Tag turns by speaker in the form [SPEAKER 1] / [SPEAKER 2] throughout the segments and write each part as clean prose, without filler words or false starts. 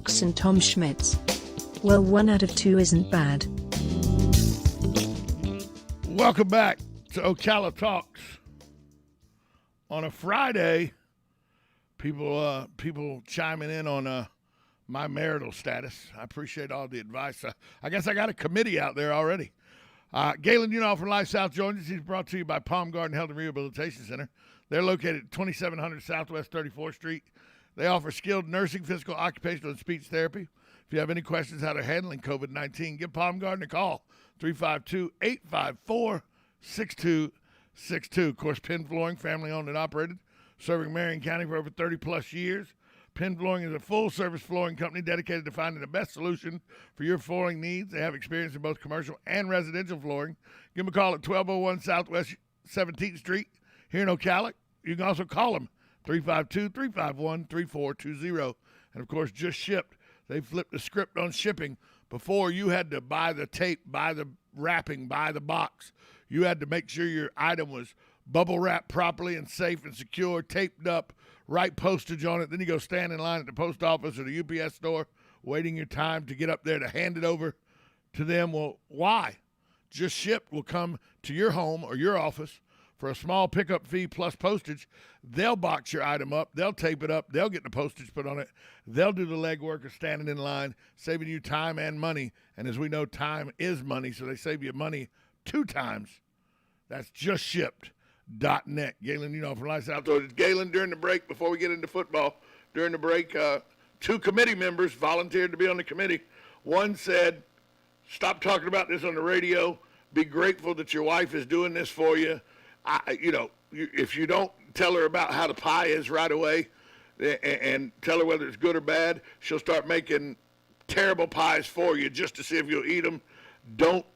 [SPEAKER 1] Talks and Tom Schmitz. Well, 1 out of 2 isn't bad.
[SPEAKER 2] Welcome back to Ocala Talks. On a Friday, people chiming in on my marital status. I appreciate all the advice. I guess I got a committee out there already. Galen Unall from Life South joins us. He's brought to you by Palm Garden Health and Rehabilitation Center. They're located at 2700 Southwest 34th Street. They offer skilled nursing, physical, occupational, and speech therapy. If you have any questions how they're handling COVID-19, give Palm Garden a call, 352-854-6262. Of course, Penn Flooring, family-owned and operated, serving Marion County for over 30-plus years. Penn Flooring is a full-service flooring company dedicated to finding the best solution for your flooring needs. They have experience in both commercial and residential flooring. Give them a call at 1201 Southwest 17th Street here in Ocala. You can also call them, 352-351-3420. And, of course, just shipped. They flipped the script on shipping. Before, you had to buy the tape, buy the wrapping, buy the box. You had to make sure your item was bubble wrapped properly and safe and secure, taped up, right postage on it. Then you go stand in line at the post office or the UPS store, waiting your time to get up there to hand it over to them. Well, why? Just Shipped will come to your home or your office for a small pickup fee plus postage. They'll box your item up. They'll tape it up. They'll get the postage put on it. They'll do the legwork of standing in line, saving you time and money. And as we know, time is money, so they save you money 2 times. That's justshipped.net. Galen, from Life South. So Galen, during the break, before we get into football, during the break, 2 committee members volunteered to be on the committee. One said, stop talking about this on the radio. Be grateful that your wife is doing this for you. If you don't tell her about how the pie is right away and tell her whether it's good or bad, she'll start making terrible pies for you just to see if you'll eat them. Don't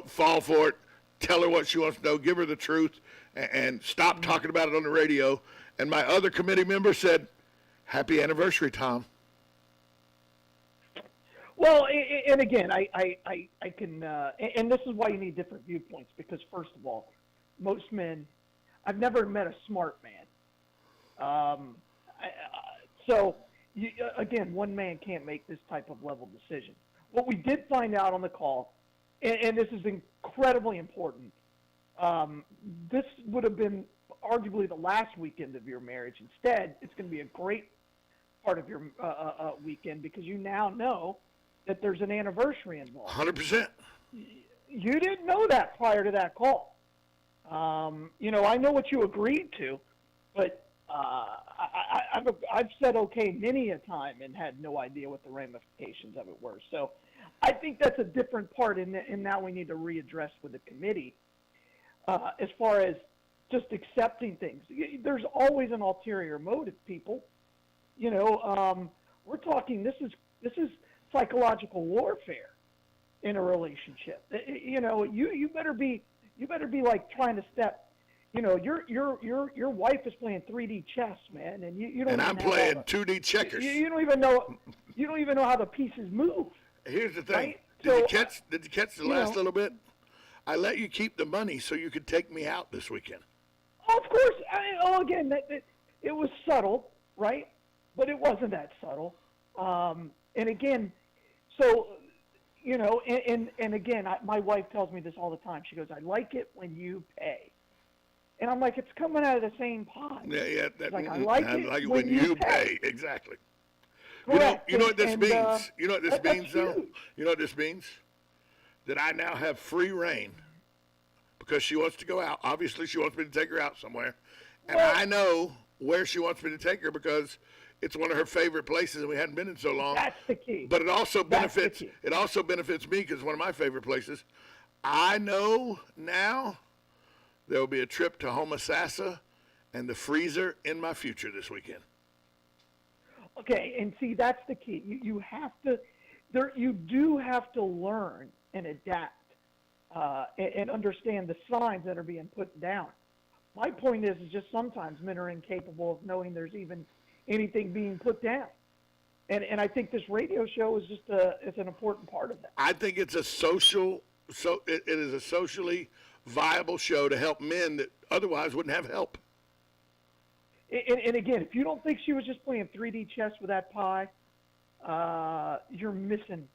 [SPEAKER 2] fall for it. Tell her what she wants to know. Give her the truth and stop talking about it on the radio. And my other committee member said, happy anniversary, Tom.
[SPEAKER 3] Well, and again, I can, and this is why you need different viewpoints, because first of all, most men, I've never met a smart man. Again, one man can't make this type of level decision. What we did find out on the call, and this is incredibly important, this would have been arguably the last weekend of your marriage. Instead, it's going to be a great part of your weekend, because you now know that there's an anniversary involved.
[SPEAKER 2] 100%.
[SPEAKER 3] You didn't know that prior to that call. I know what you agreed to, but I've said okay many a time and had no idea what the ramifications of it were. So I think that's a different part, and now we need to readdress with the committee as far as just accepting things. There's always an ulterior motive, people. We're talking. This is psychological warfare in a relationship. You better be like trying to step. Your wife is playing 3D chess, man, and you don't.
[SPEAKER 2] And I'm playing 2D checkers.
[SPEAKER 3] You don't even know. You don't even know how the pieces move.
[SPEAKER 2] Here's the thing.
[SPEAKER 3] Right?
[SPEAKER 2] Did you catch the last little bit? I let you keep the money so you could take me out this weekend.
[SPEAKER 3] Of course. Again, it was subtle, right? But it wasn't that subtle. And again, so. And again, my wife tells me this all the time. She goes, I like it when you pay. And I'm like, it's coming out of the same pot.
[SPEAKER 2] Yeah.
[SPEAKER 3] I like it
[SPEAKER 2] when you pay. Exactly.
[SPEAKER 3] Correct.
[SPEAKER 2] You know what this means? You know what this means, though?
[SPEAKER 3] Huge.
[SPEAKER 2] You know what this means? That I now have free reign because she wants to go out. Obviously, she wants me to take her out somewhere. And I know where she wants me to take her because it's one of her favorite places, and we hadn't been in so long.
[SPEAKER 3] That's the key.
[SPEAKER 2] But it also benefits me because it's one of my favorite places. I know now there will be a trip to Homosassa and the freezer in my future this weekend.
[SPEAKER 3] Okay, and see, that's the key. You have to, you do have to learn and adapt and understand the signs that are being put down. My point is just sometimes men are incapable of knowing there's even anything being put down. And I think this radio show is just it's an important part of that.
[SPEAKER 2] I think it's it is a socially viable show to help men that otherwise wouldn't have help.
[SPEAKER 3] And again, if you don't think she was just playing 3D chess with that pie, you're missing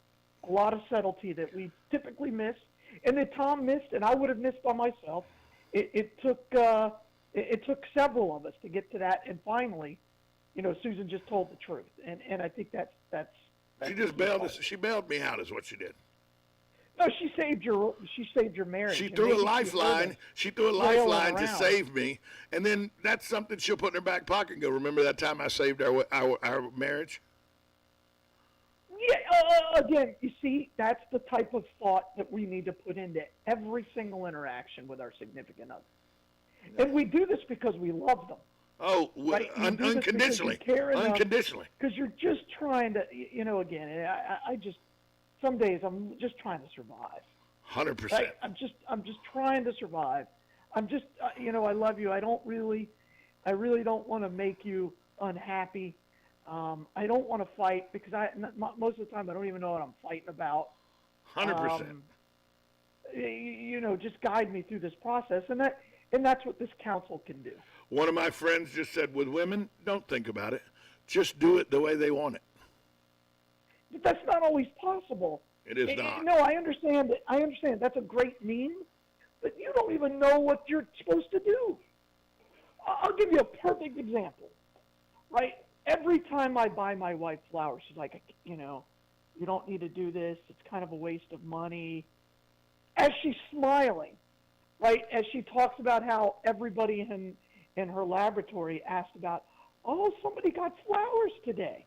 [SPEAKER 3] a lot of subtlety that we typically miss, and that Tom missed, and I would have missed by myself. It took several of us to get to that, and finally, Susan just told the truth, and I think that's
[SPEAKER 2] She just bailed us. She bailed me out, is what she did.
[SPEAKER 3] no, she saved your marriage.
[SPEAKER 2] She
[SPEAKER 3] and
[SPEAKER 2] threw a
[SPEAKER 3] maybe
[SPEAKER 2] lifeline. She threw a
[SPEAKER 3] flailing
[SPEAKER 2] lifeline to
[SPEAKER 3] around.
[SPEAKER 2] save me, and then that's something she'll put in her back pocket and go, "Remember that time I saved our marriage?"
[SPEAKER 3] Yeah, again, you see, that's the type of thought that we need to put into every single interaction with our significant other. And we do this because we love them.
[SPEAKER 2] Oh,
[SPEAKER 3] Right?
[SPEAKER 2] unconditionally. Unconditionally.
[SPEAKER 3] Because you're just trying to, again, and I just, some days I'm just trying to survive.
[SPEAKER 2] 100%.
[SPEAKER 3] Right? I'm just trying to survive. I'm just, I love you. I really don't want to make you unhappy. I don't want to fight because most of the time I don't even know what I'm fighting about.
[SPEAKER 2] 100%.
[SPEAKER 3] Just guide me through this process, and that's what this counsel can do.
[SPEAKER 2] One of my friends just said, with women, don't think about it. Just do it the way they want it.
[SPEAKER 3] But that's not always possible.
[SPEAKER 2] It is not.
[SPEAKER 3] No, I understand it. I understand. That's a great meme, but you don't even know what you're supposed to do. I'll give you a perfect example, right? Every time I buy my wife flowers, she's like, you don't need to do this. It's kind of a waste of money. As she's smiling, right? As she talks about how everybody in her laboratory asked about, oh, somebody got flowers today.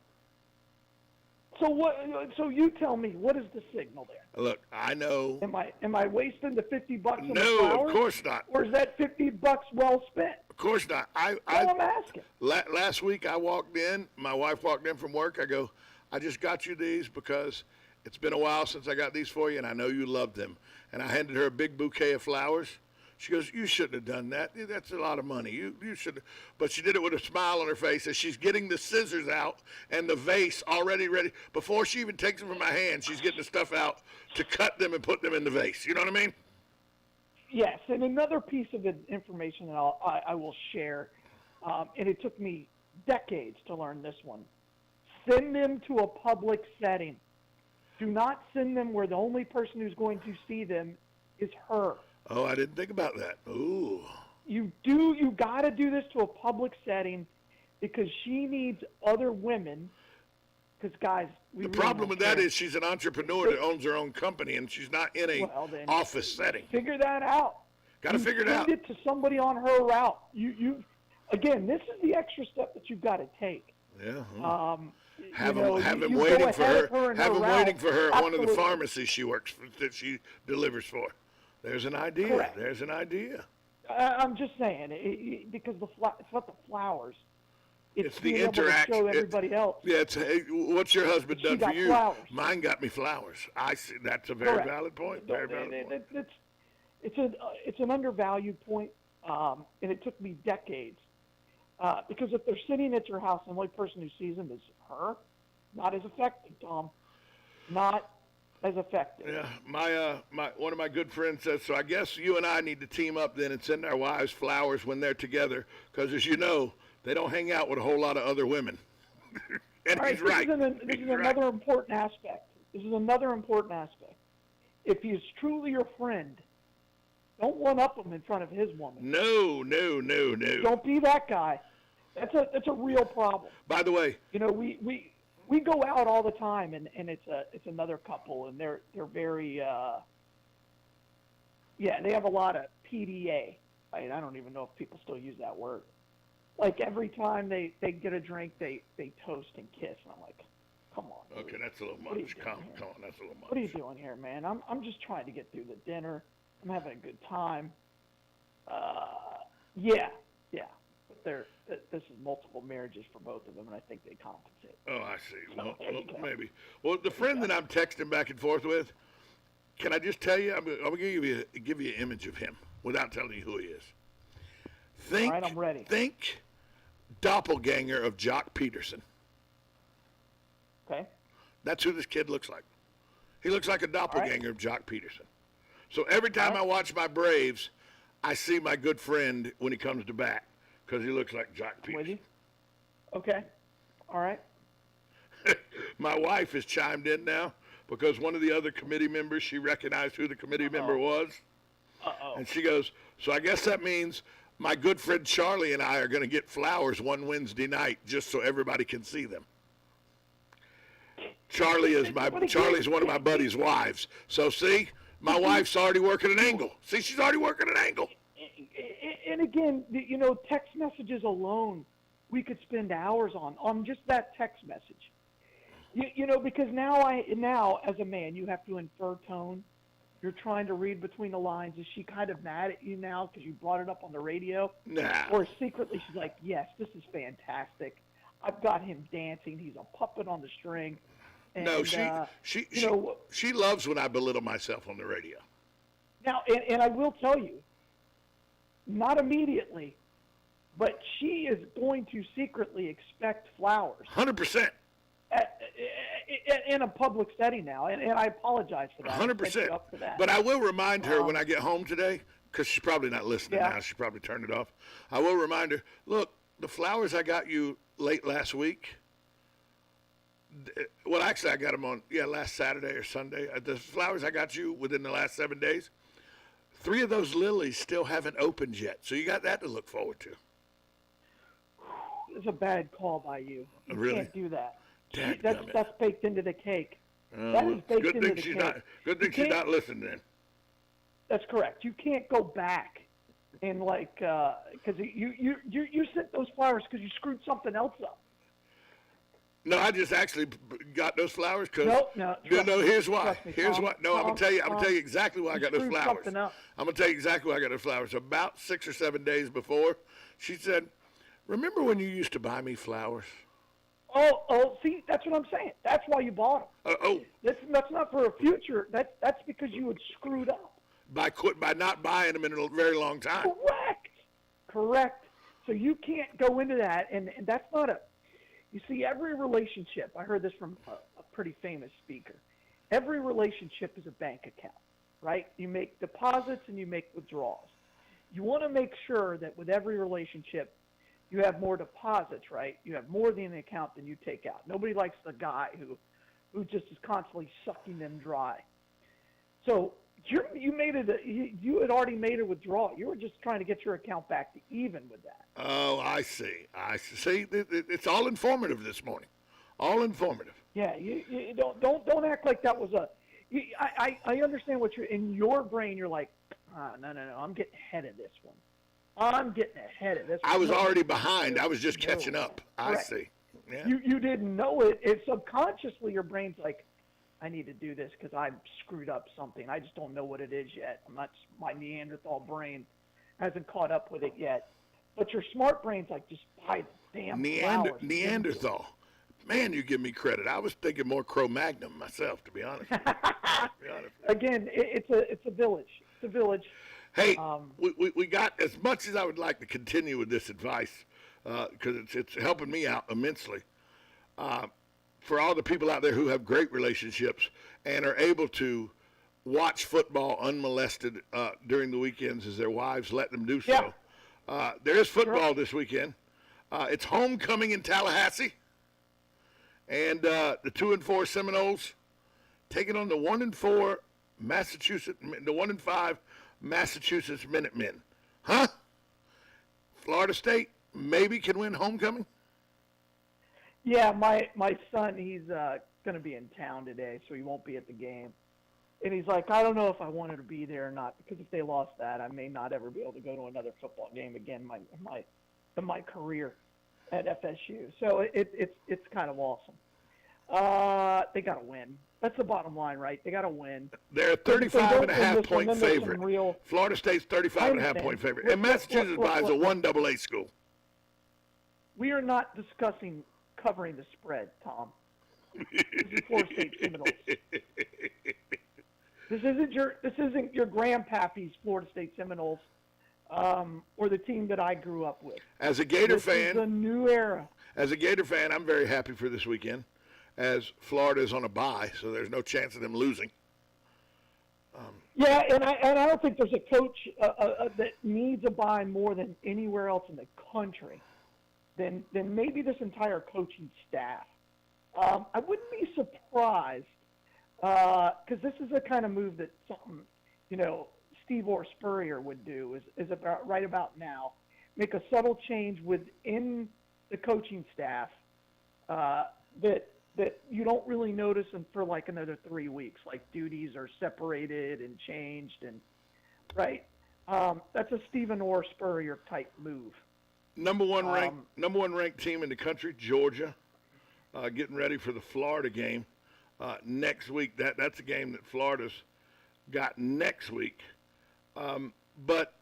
[SPEAKER 3] So what? So you tell me, what is the signal there?
[SPEAKER 2] Look, I know.
[SPEAKER 3] Am I wasting the $50 on the
[SPEAKER 2] No,
[SPEAKER 3] flowers?
[SPEAKER 2] of course not.
[SPEAKER 3] Or is that $50 well spent?
[SPEAKER 2] Of course not.
[SPEAKER 3] I'm asking.
[SPEAKER 2] Last week I walked in. My wife walked in from work. I go, I just got you these because it's been a while since I got these for you, and I know you love them. And I handed her a big bouquet of flowers. She goes, you shouldn't have done that. That's a lot of money. You should. But she did it with a smile on her face as she's getting the scissors out and the vase already ready. Before she even takes them from my hand, she's getting the stuff out to cut them and put them in the vase. You know what I mean?
[SPEAKER 3] Yes, and another piece of information that I will share, and it took me decades to learn this one. Send them to a public setting. Do not send them where the only person who's going to see them is her.
[SPEAKER 2] Oh, I didn't think about that. Ooh.
[SPEAKER 3] You got to do this to a public setting because she needs other women. Because, guys,
[SPEAKER 2] the problem with that is she's an entrepreneur that owns her own company, and she's not in a office setting.
[SPEAKER 3] Figure that out.
[SPEAKER 2] Got to figure it out.
[SPEAKER 3] Send it to somebody on her route. Again, this is the extra step that you've got to take.
[SPEAKER 2] Yeah. Have him
[SPEAKER 3] you
[SPEAKER 2] waiting
[SPEAKER 3] go
[SPEAKER 2] for
[SPEAKER 3] ahead
[SPEAKER 2] her.
[SPEAKER 3] of
[SPEAKER 2] Have him
[SPEAKER 3] route.
[SPEAKER 2] waiting for her at one of the
[SPEAKER 3] Absolutely.
[SPEAKER 2] pharmacies she works for, that she delivers for. There's an idea.
[SPEAKER 3] Correct.
[SPEAKER 2] There's an idea.
[SPEAKER 3] I'm just saying, because it's not the flowers.
[SPEAKER 2] It's the
[SPEAKER 3] being able to
[SPEAKER 2] interaction.
[SPEAKER 3] show everybody else.
[SPEAKER 2] Yeah, it's, hey, what's your husband
[SPEAKER 3] She
[SPEAKER 2] done
[SPEAKER 3] got
[SPEAKER 2] for you?
[SPEAKER 3] flowers.
[SPEAKER 2] Mine got me flowers. I see. That's a very
[SPEAKER 3] Correct.
[SPEAKER 2] valid point. Very valid point.
[SPEAKER 3] It's an undervalued point, and it took me decades. Because if they're sitting at your house, and the only person who sees them is her, not as effective, Tom. Not as effective.
[SPEAKER 2] Yeah, my one of my good friends says, so I guess you and I need to team up then and send our wives flowers when they're together, because as you know, they don't hang out with a whole lot of other women. And
[SPEAKER 3] All
[SPEAKER 2] he's right.
[SPEAKER 3] This is another important aspect. This is another important aspect. If he's truly your friend, don't one-up him in front of his woman.
[SPEAKER 2] No.
[SPEAKER 3] Don't be that guy. That's a real problem.
[SPEAKER 2] By the way,
[SPEAKER 3] we go out all the time, and it's another couple, and they're very they have a lot of PDA. I don't even know if people still use that word. Like every time they get a drink, they toast and kiss, and I'm like, come on.
[SPEAKER 2] okay, that's a little much. Come on, that's a little much.
[SPEAKER 3] What are you doing here, man? I'm just trying to get through the dinner. I'm having a good time. But this is multiple marriages for both of them, and I think they compensate.
[SPEAKER 2] Oh, I see. Well,
[SPEAKER 3] maybe.
[SPEAKER 2] Well, the friend that I'm texting back and forth with, can I just tell you? I'm going to give you an image of him without telling you who he is. Think,
[SPEAKER 3] all right, I'm ready.
[SPEAKER 2] Think doppelganger of Jock Peterson.
[SPEAKER 3] Okay.
[SPEAKER 2] That's who this kid looks like. He looks like a doppelganger of Jock Peterson. So every time I watch my Braves, I see my good friend when he comes to bat because he looks like Jock Peterson.
[SPEAKER 3] With you? Okay. All right.
[SPEAKER 2] My wife has chimed in now because one of the other committee members, she recognized who the committee member was. And she goes, so I guess that means my good friend Charlie and I are going to get flowers one Wednesday night just so everybody can see them. Charlie's one of my buddy's wives. So see, my wife's already working an angle. See, she's already working an angle.
[SPEAKER 3] And again, text messages alone, we could spend hours on just that text message. Because now as a man, you have to infer tone. You're trying to read between the lines. Is she kind of mad at you now because you brought it up on the radio?
[SPEAKER 2] Nah.
[SPEAKER 3] Or secretly she's like, yes, this is fantastic. I've got him dancing. He's a puppet on the string. And,
[SPEAKER 2] no, she loves when I belittle myself on the radio.
[SPEAKER 3] Now, and I will tell you, not immediately, but she is going to secretly expect flowers.
[SPEAKER 2] 100%.
[SPEAKER 3] In a public setting now, and I apologize for that.
[SPEAKER 2] 100%. But I will remind her when I get home today, because she's probably not listening now. She probably turned it off. I will remind her, look, the flowers I got you late last week, well, actually, I got them on, last Saturday or Sunday. The flowers I got you within the last 7 days, 3 of those lilies still haven't opened yet. So you got that to look forward to.
[SPEAKER 3] It's a bad call by you. You
[SPEAKER 2] really?
[SPEAKER 3] Can't do that.
[SPEAKER 2] That's
[SPEAKER 3] baked into the cake. That is baked into the cake.
[SPEAKER 2] Good thing she's not listening then.
[SPEAKER 3] That's correct. You can't go back and because you sent those flowers because you screwed something else up.
[SPEAKER 2] No, I just actually got those flowers because
[SPEAKER 3] no.
[SPEAKER 2] Here's why.
[SPEAKER 3] Here's
[SPEAKER 2] why. No, I'm gonna tell you exactly why I got those flowers.
[SPEAKER 3] I'm
[SPEAKER 2] gonna tell you exactly why I got those flowers. About 6 or 7 days before, she said, "Remember when you used to buy me flowers?"
[SPEAKER 3] Oh, see, that's what I'm saying. That's why you bought them. That's not for a future. That's because you had screwed up.
[SPEAKER 2] By not buying them in a very long time.
[SPEAKER 3] Correct. So you can't go into that, and that's not a. You see, every relationship. I heard this from a pretty famous speaker. Every relationship is a bank account, right? You make deposits and you make withdrawals. You want to make sure that with every relationship, you have more deposits, right? You have more in the account than you take out. Nobody likes the guy who just is constantly sucking them dry. So you had already made a withdrawal. You were just trying to get your account back to even with that.
[SPEAKER 2] Oh, I see. See. It's all informative this morning. All informative.
[SPEAKER 3] Yeah, you don't act like that was a. I understand what you're in your brain. You're like, no. I'm getting ahead of this one. I'm getting ahead of this.
[SPEAKER 2] I was already behind. I was just catching up.
[SPEAKER 3] Correct.
[SPEAKER 2] I see. Yeah.
[SPEAKER 3] You didn't know it. It's subconsciously your brain's like, I need to do this because I screwed up something. I just don't know what it is yet. My Neanderthal brain hasn't caught up with it yet. But your smart brain's like, just buy the damn flowers.
[SPEAKER 2] Neanderthal. Man, you give me credit. I was thinking more Cro-Magnon myself, to be honest.
[SPEAKER 3] Again, it's a village. It's a village.
[SPEAKER 2] Hey, we got, as much as I would like to continue with this advice, because it's helping me out immensely, for all the people out there who have great relationships and are able to watch football unmolested during the weekends as their wives let them do so. Yeah. There is football this weekend. It's homecoming in Tallahassee, and the 2-4 Seminoles taking on the 1-4 Massachusetts, the 1-5 Massachusetts Minutemen. Huh? Florida State maybe can win homecoming?
[SPEAKER 3] Yeah, my son, he's going to be in town today, so he won't be at the game. And he's like, I don't know if I wanted to be there or not, because if they lost that, I may not ever be able to go to another football game again in my career at FSU. So it's kind of awesome. They got to win. That's the bottom line, right? They got to win.
[SPEAKER 2] They're a 35.5-point favorite. Florida State's 35.5-point favorite. And Massachusetts buys a 1 AA school. We
[SPEAKER 3] are not discussing covering the spread, Tom. This is Florida State Seminoles. This isn't your grandpappy's Florida State Seminoles, or the team that I grew up with.
[SPEAKER 2] As a Gator fan,
[SPEAKER 3] this is a new era.
[SPEAKER 2] As a Gator fan, I'm very happy for this weekend, as Florida is on a bye, so there's no chance of them losing.
[SPEAKER 3] Yeah, and I don't think there's a coach that needs a bye more than anywhere else in the country than maybe this entire coaching staff. I wouldn't be surprised because this is the kind of move that something, Steve or Spurrier would do is about right about now. Make a subtle change within the coaching staff that you don't really notice for like another 3 weeks. Like duties are separated and changed, and right. That's a Stephen Orr Spurrier type move.
[SPEAKER 2] Number one ranked team in the country, Georgia, getting ready for the Florida game next week. That's a game that Florida's got next week, but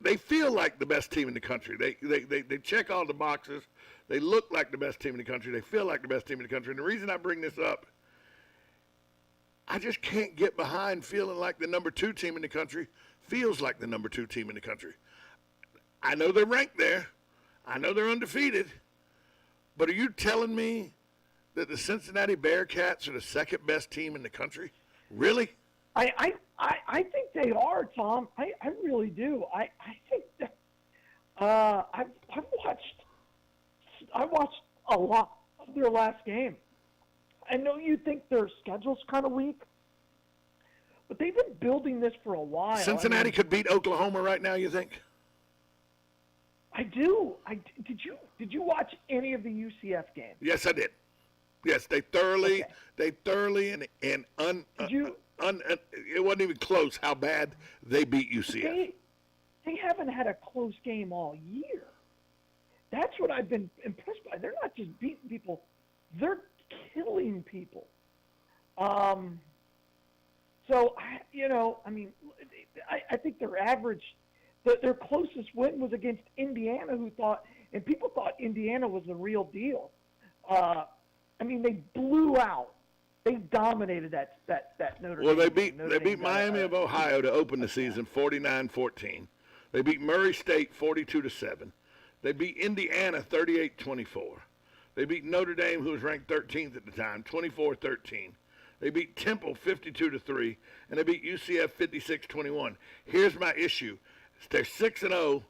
[SPEAKER 2] they feel like the best team in the country. They check all the boxes. They look like the best team in the country. They feel like the best team in the country. And the reason I bring this up, I just can't get behind feeling like the number 2 team in the country feels like the number 2 team in the country. I know they're ranked there. I know they're undefeated. But are you telling me that the Cincinnati Bearcats are the second best team in the country? Really?
[SPEAKER 3] I think they are, Tom. I really do. I think that I watched a lot of their last game. I know you think their schedule's kind of weak, but they've been building this for a while.
[SPEAKER 2] Cincinnati could beat Oklahoma right now, you think?
[SPEAKER 3] I do. Did you watch any of the UCF games?
[SPEAKER 2] Yes, I did. Yes, they thoroughly and it wasn't even close how bad they beat UCF.
[SPEAKER 3] They haven't had a close game all year. That's what I've been impressed by. They're not just beating people; they're killing people. So I think their average, their closest win was against Indiana, people thought Indiana was the real deal. They blew out. They dominated that Notre Dame.
[SPEAKER 2] Well, they beat Miami of Ohio to open the season 49-14. They beat Murray State 42-7. They beat Indiana 38-24. They beat Notre Dame, who was ranked 13th at the time, 24-13. They beat Temple 52-3, and they beat UCF 56-21. Here's my issue: they're 6-0.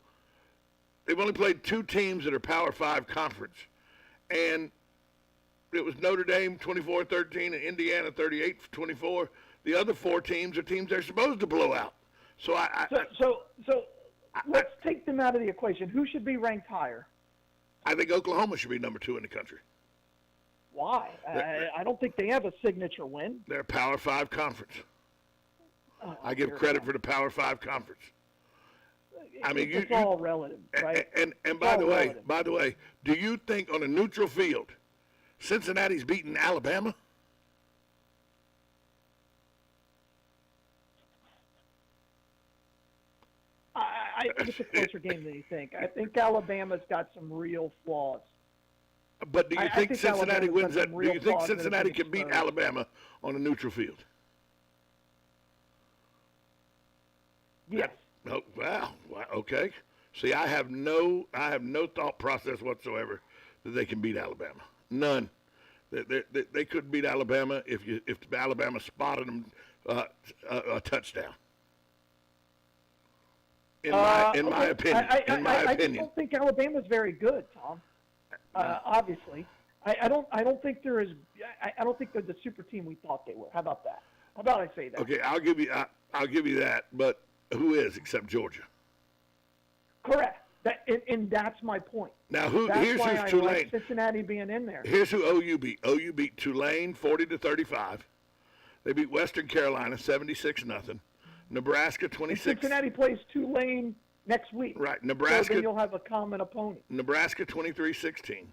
[SPEAKER 2] They've only played 2 teams that are Power 5 conference, and it was Notre Dame 24-13 and Indiana 38-24. The other 4 teams are teams they're supposed to blow out. So
[SPEAKER 3] let's take them out of the equation. Who should be ranked higher?
[SPEAKER 2] I think Oklahoma should be number 2 in the country.
[SPEAKER 3] Why? I don't think they have a signature win.
[SPEAKER 2] They're a Power 5 conference. I give credit for the Power 5 conference.
[SPEAKER 3] It's all relative, right?
[SPEAKER 2] And by the way, do you think on a neutral field, Cincinnati's beating Alabama?
[SPEAKER 3] I think it's a closer game than you think. I think Alabama's got some real flaws.
[SPEAKER 2] But do you think Cincinnati wins that? Do you think Cincinnati can beat Alabama on a neutral field?
[SPEAKER 3] Yes.
[SPEAKER 2] Oh, wow. Okay. See, I have no thought process whatsoever that they can beat Alabama. None. They couldn't beat Alabama if Alabama spotted them a touchdown. In my opinion.
[SPEAKER 3] I don't think Alabama's very good, Tom. Obviously, I don't think they're as. I don't think they're the super team we thought they were. How about that? How about I say that?
[SPEAKER 2] Okay, I'll give you that. But who is except Georgia?
[SPEAKER 3] Correct. And that's my point.
[SPEAKER 2] Now,
[SPEAKER 3] here's
[SPEAKER 2] who's Tulane?
[SPEAKER 3] Like Cincinnati being in there.
[SPEAKER 2] Here's who OU beat. OU beat Tulane 40-35. They beat Western Carolina 76-0. Nebraska 26.
[SPEAKER 3] Cincinnati plays Tulane next week.
[SPEAKER 2] Right. Nebraska.
[SPEAKER 3] So then you'll have a common opponent.
[SPEAKER 2] Nebraska 23-16.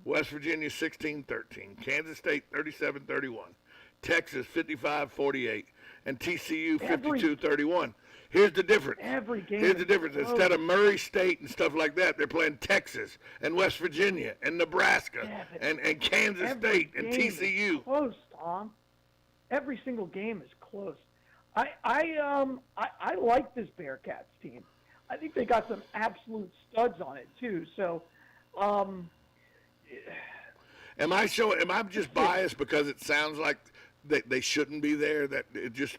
[SPEAKER 2] West Virginia 16-13. Kansas State 37-31. Texas 55-48. And TCU 52-31. Here's the difference.
[SPEAKER 3] Every game.
[SPEAKER 2] Here's the difference. Instead of Murray State and stuff like that, they're playing Texas and West Virginia and Nebraska and Kansas State and TCU.
[SPEAKER 3] Close, Tom. Every single game is close. I like this Bearcats team. I think they got some absolute studs on it too. So,
[SPEAKER 2] am I just biased because it sounds like they shouldn't be there? That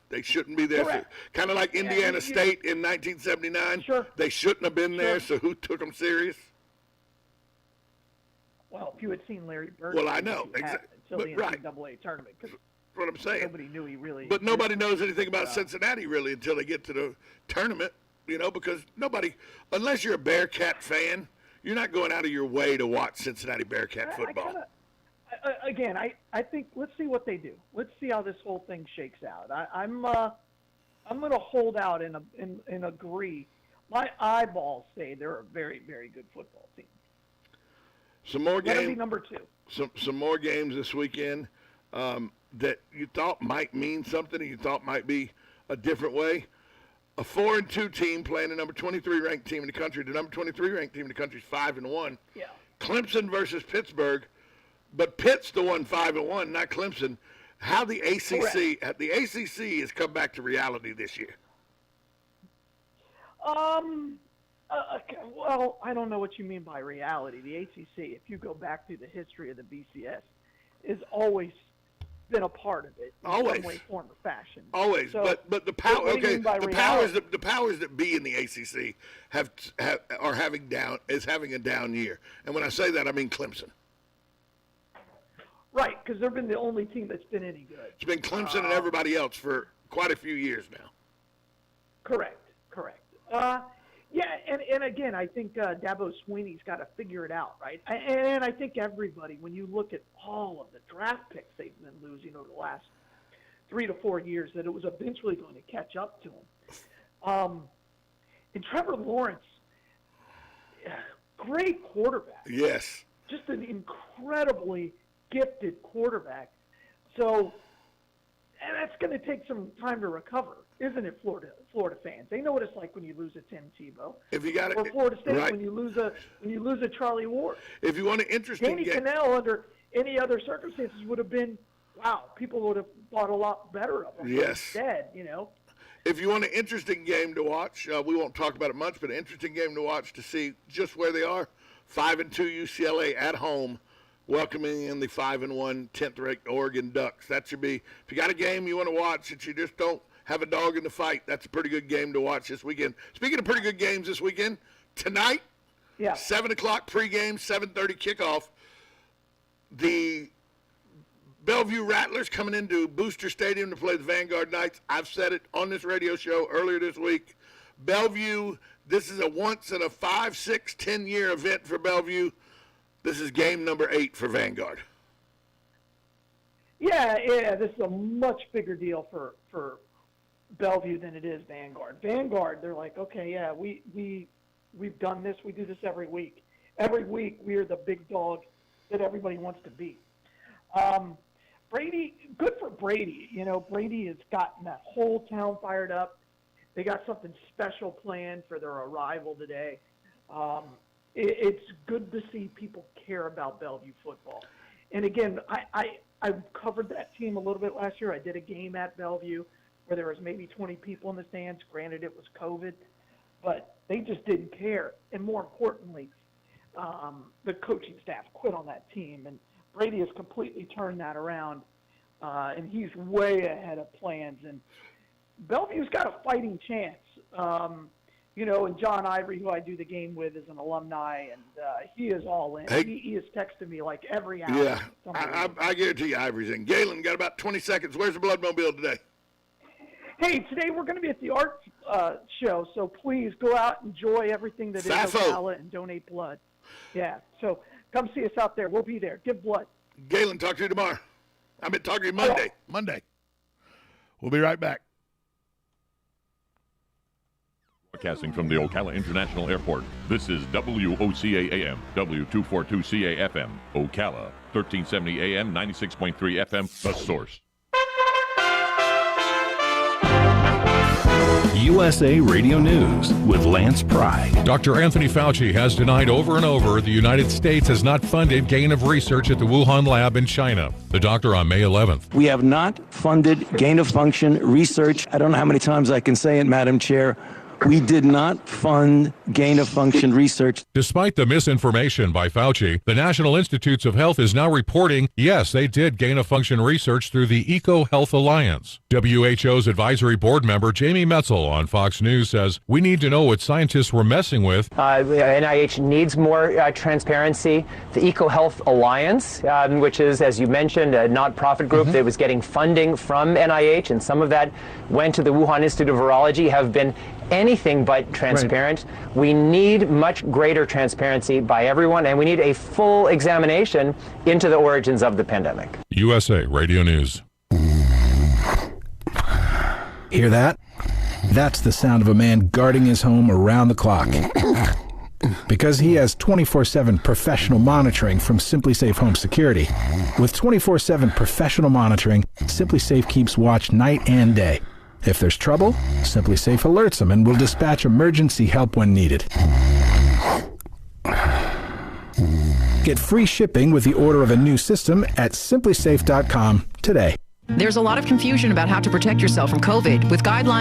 [SPEAKER 2] they shouldn't be there. Kind of like Indiana State in 1979.
[SPEAKER 3] Sure.
[SPEAKER 2] They shouldn't have been there. So who took them serious?
[SPEAKER 3] Well, if you had seen Larry Bird.
[SPEAKER 2] Well, I know.
[SPEAKER 3] until the
[SPEAKER 2] right.
[SPEAKER 3] NCAA tournament. Cause
[SPEAKER 2] what I'm saying.
[SPEAKER 3] nobody knew he really.
[SPEAKER 2] But nobody knows anything about Cincinnati really until they get to the tournament, because nobody, unless you're a Bearcat fan, you're not going out of your way to watch Cincinnati Bearcat football.
[SPEAKER 3] I think let's see what they do. Let's see how this whole thing shakes out. I'm going to hold out and agree. My eyeballs say they're a very, very good football team.
[SPEAKER 2] Some more games.
[SPEAKER 3] Be number 2.
[SPEAKER 2] Some more games this weekend that you thought might mean something and you thought might be a different way. A 4-2 team playing the number 23 ranked team in the country. The number 23 ranked team in the country is 5-1.
[SPEAKER 3] Yeah.
[SPEAKER 2] Clemson versus Pittsburgh, but Pitt's the one 5-1, not Clemson. How the ACC has come back to reality this year.
[SPEAKER 3] Well, I don't know what you mean by reality. The ACC, if you go back through the history of the BCS, is always been a part of it in some way, form, or fashion.
[SPEAKER 2] Always,
[SPEAKER 3] so,
[SPEAKER 2] but the power. Okay, the powers that be in the ACC are having a down year, and when I say that, I mean Clemson.
[SPEAKER 3] Right, because they've been the only team that's been any good.
[SPEAKER 2] It's been Clemson and everybody else for quite a few years now.
[SPEAKER 3] Correct. Yeah, and again, I think Dabo Swinney's got to figure it out, right? And I think everybody, when you look at all of the draft picks they've been losing over the last 3 to 4 years, that it was eventually going to catch up to them. And Trevor Lawrence, great quarterback.
[SPEAKER 2] Yes.
[SPEAKER 3] Just an incredibly gifted quarterback. So, and that's going to take some time to recover, isn't it, Florida fans? They know what it's like when you lose a Tim Tebow.
[SPEAKER 2] If you got it,
[SPEAKER 3] or Florida State
[SPEAKER 2] right.
[SPEAKER 3] when you lose a Charlie Ward.
[SPEAKER 2] If you want an interesting
[SPEAKER 3] Danny
[SPEAKER 2] game,
[SPEAKER 3] Cannell under any other circumstances would have been, wow, people would have thought a lot better of him.
[SPEAKER 2] Yes.
[SPEAKER 3] Instead,
[SPEAKER 2] If you want an interesting game to watch, we won't talk about it much, but an interesting game to watch to see just where they are. 5-2 UCLA at home, welcoming in the 5-1 10th-ranked Oregon Ducks. That should be, if you got a game you want to watch that you just don't have a dog in the fight, that's a pretty good game to watch this weekend. Speaking of pretty good games this weekend, tonight, 7 o'clock pregame, 7:30 kickoff, the Bellevue Rattlers coming into Booster Stadium to play the Vanguard Knights. I've said it on this radio show earlier this week. Bellevue, this is a once in a 5, 6, 10-year event for Bellevue. This is game number 8 for Vanguard. Yeah,
[SPEAKER 3] this is a much bigger deal for Bellevue than it is Vanguard. Vanguard, they're like, okay, yeah, we've done this. We do this every week. Every week we are the big dog that everybody wants to beat. Brady, good for Brady. Brady has gotten that whole town fired up. They got something special planned for their arrival today. It's good to see people care about Bellevue football. And again, I covered that team a little bit last year. I did a game at Bellevue where there was maybe 20 people in the stands. Granted, it was COVID, but they just didn't care. And more importantly, the coaching staff quit on that team. And Brady has completely turned that around, and he's way ahead of plans. And Bellevue's got a fighting chance. And John Ivory, who I do the game with, is an alumni, and he is all in.
[SPEAKER 2] Hey,
[SPEAKER 3] he is texting me like every hour.
[SPEAKER 2] Yeah, I guarantee you Ivory's in. Galen, got about 20 seconds. Where's the Bloodmobile today?
[SPEAKER 3] Hey, today we're going to be at the art show, so please go out and enjoy everything that is Ocala and donate blood. Yeah, so come see us out there. We'll be there. Give blood.
[SPEAKER 2] Galen, talk to you tomorrow. I've been talking to you Monday. Monday. We'll be right back.
[SPEAKER 4] Broadcasting from the Ocala International Airport, this is WOCA AM, W242CA FM, Ocala, 1370 AM, 96.3 FM, The Source.
[SPEAKER 5] USA Radio News with Lance Pry.
[SPEAKER 6] Dr. Anthony Fauci has denied over and over the United States has not funded gain of research at the Wuhan lab in China. The doctor on May 11th.
[SPEAKER 5] We have not funded gain of function research. I don't know how many times I can say it, Madam Chair.
[SPEAKER 7] We did not fund gain-of-function research.
[SPEAKER 6] Despite the misinformation by Fauci, the National Institutes of Health is now reporting, yes, they did gain-of-function research through the EcoHealth Alliance. WHO's advisory board member Jamie Metzel on Fox News says, we need to know what scientists were messing with.
[SPEAKER 8] NIH needs more transparency. The EcoHealth Alliance, which is, as you mentioned, a not-profit group that was getting funding from NIH, and some of that went to the Wuhan Institute of Virology, have been anything but transparent. Right. We need much greater transparency by everyone, and we need a full examination into the origins of the pandemic.
[SPEAKER 6] USA Radio News.
[SPEAKER 9] Hear that? That's the sound of a man guarding his home around the clock. Because he has 24/7 professional monitoring from SimpliSafe Home Security. With 24/7 professional monitoring, SimpliSafe keeps watch night and day. If there's trouble, SimpliSafe alerts them and will dispatch emergency help when needed. Get free shipping with the order of a new system at simplisafe.com today.
[SPEAKER 10] There's a lot of confusion about how to protect yourself from COVID with guidelines